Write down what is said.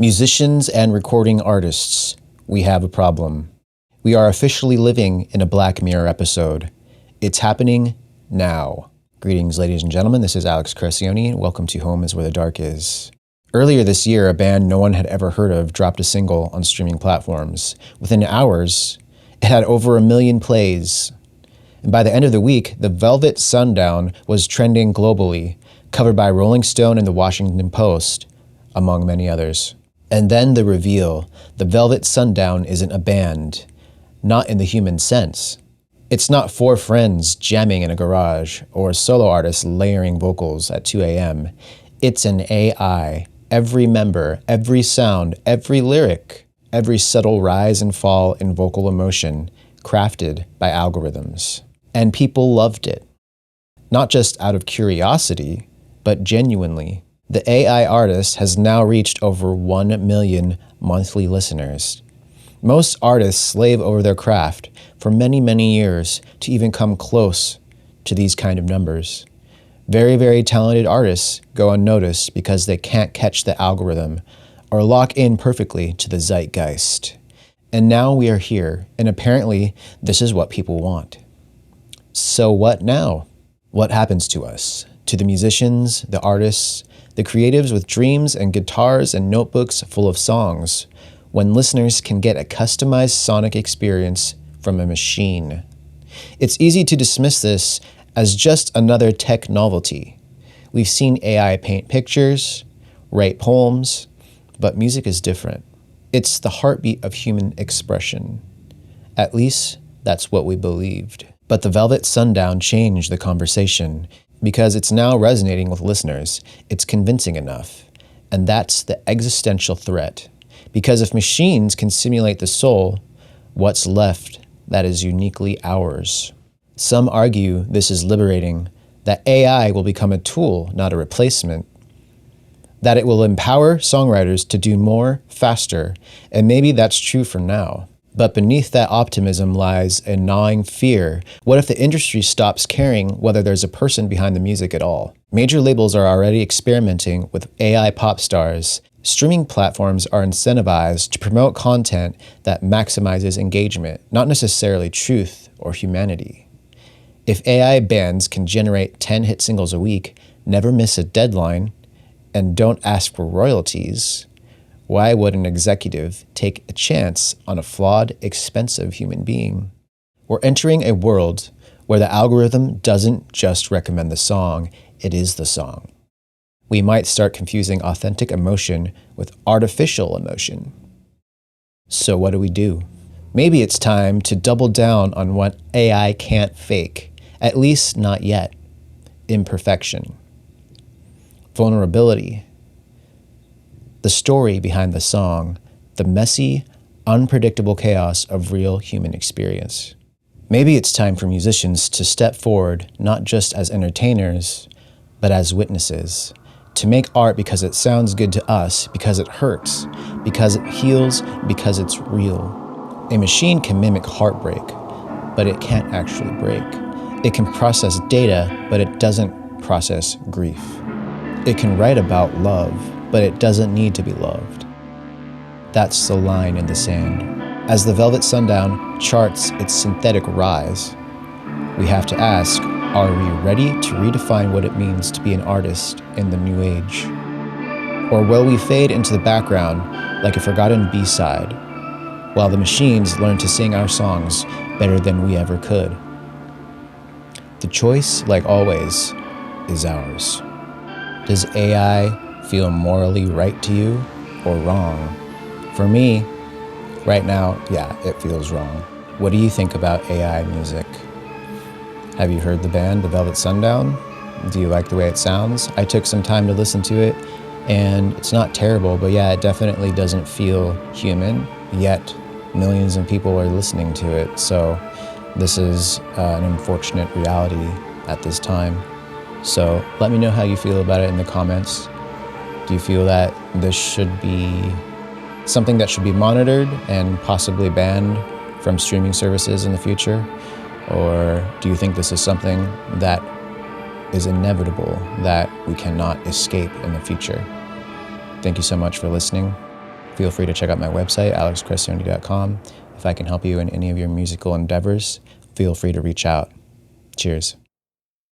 Musicians and recording artists, we have a problem. We are officially living in a Black Mirror episode. It's happening now. Greetings, ladies and gentlemen. This is Alex Crescioni, and welcome to Home is Where the Dark Is. Earlier this year, a band no one had ever heard of dropped a single on streaming platforms. Within hours, it had over 1 million plays. And by the end of the week, The Velvet Sundown was trending globally, covered by Rolling Stone and The Washington Post, among many others. And then the reveal: The Velvet Sundown isn't a band, not in the human sense. It's not 4 friends jamming in a garage or a solo artist layering vocals at 2 a.m. It's an AI. Every member, every sound, every lyric, every subtle rise and fall in vocal emotion crafted by algorithms. And people loved it. Not just out of curiosity, but genuinely. The AI artist has now reached over 1 million monthly listeners. Most artists slave over their craft for many, many years to even come close to these kind of numbers. Very, very talented artists go unnoticed because they can't catch the algorithm or lock in perfectly to the zeitgeist. And now we are here, and apparently this is what people want. So what now? What happens to us? To the musicians, the artists, the creatives with dreams and guitars and notebooks full of songs, when listeners can get a customized sonic experience from a machine. It's easy to dismiss this as just another tech novelty. We've seen AI paint pictures, write poems, but music is different. It's the heartbeat of human expression. At least, that's what we believed. But The Velvet Sundown changed the conversation because it's now resonating with listeners. It's convincing enough. And that's the existential threat. Because if machines can simulate the soul, what's left that is uniquely ours? Some argue this is liberating, that AI will become a tool, not a replacement, that it will empower songwriters to do more, faster, and maybe that's true for now. But beneath that optimism lies a gnawing fear. What if the industry stops caring whether there's a person behind the music at all? Major labels are already experimenting with AI pop stars. Streaming platforms are incentivized to promote content that maximizes engagement, not necessarily truth or humanity. If AI bands can generate 10 hit singles a week, never miss a deadline, and don't ask for royalties, why would an executive take a chance on a flawed, expensive human being? We're entering a world where the algorithm doesn't just recommend the song, it is the song. We might start confusing authentic emotion with artificial emotion. So what do? Maybe it's time to double down on what AI can't fake, at least not yet. Imperfection. Vulnerability. The story behind the song, the messy, unpredictable chaos of real human experience. Maybe it's time for musicians to step forward, not just as entertainers, but as witnesses, to make art because it sounds good to us, because it hurts, because it heals, because it's real. A machine can mimic heartbreak, but it can't actually break. It can process data, but it doesn't process grief. It can write about love, but it doesn't need to be loved. That's the line in the sand. As The Velvet Sundown charts its synthetic rise, we have to ask, are we ready to redefine what it means to be an artist in the new age? Or will we fade into the background like a forgotten B-side, while the machines learn to sing our songs better than we ever could? The choice, like always, is ours. Does AI feel morally right to you or wrong? For me, right now, yeah, it feels wrong. What do you think about AI music? Have you heard the band, The Velvet Sundown? Do you like the way it sounds? I took some time to listen to it, and it's not terrible, but yeah, it definitely doesn't feel human, yet millions of people are listening to it. So this is an unfortunate reality at this time. So let me know how you feel about it in the comments. Do you feel that this should be something that should be monitored and possibly banned from streaming services in the future? Or do you think this is something that is inevitable, that we cannot escape in the future? Thank you so much for listening. Feel free to check out my website, alexcrescioni.com. If I can help you in any of your musical endeavors, feel free to reach out. Cheers.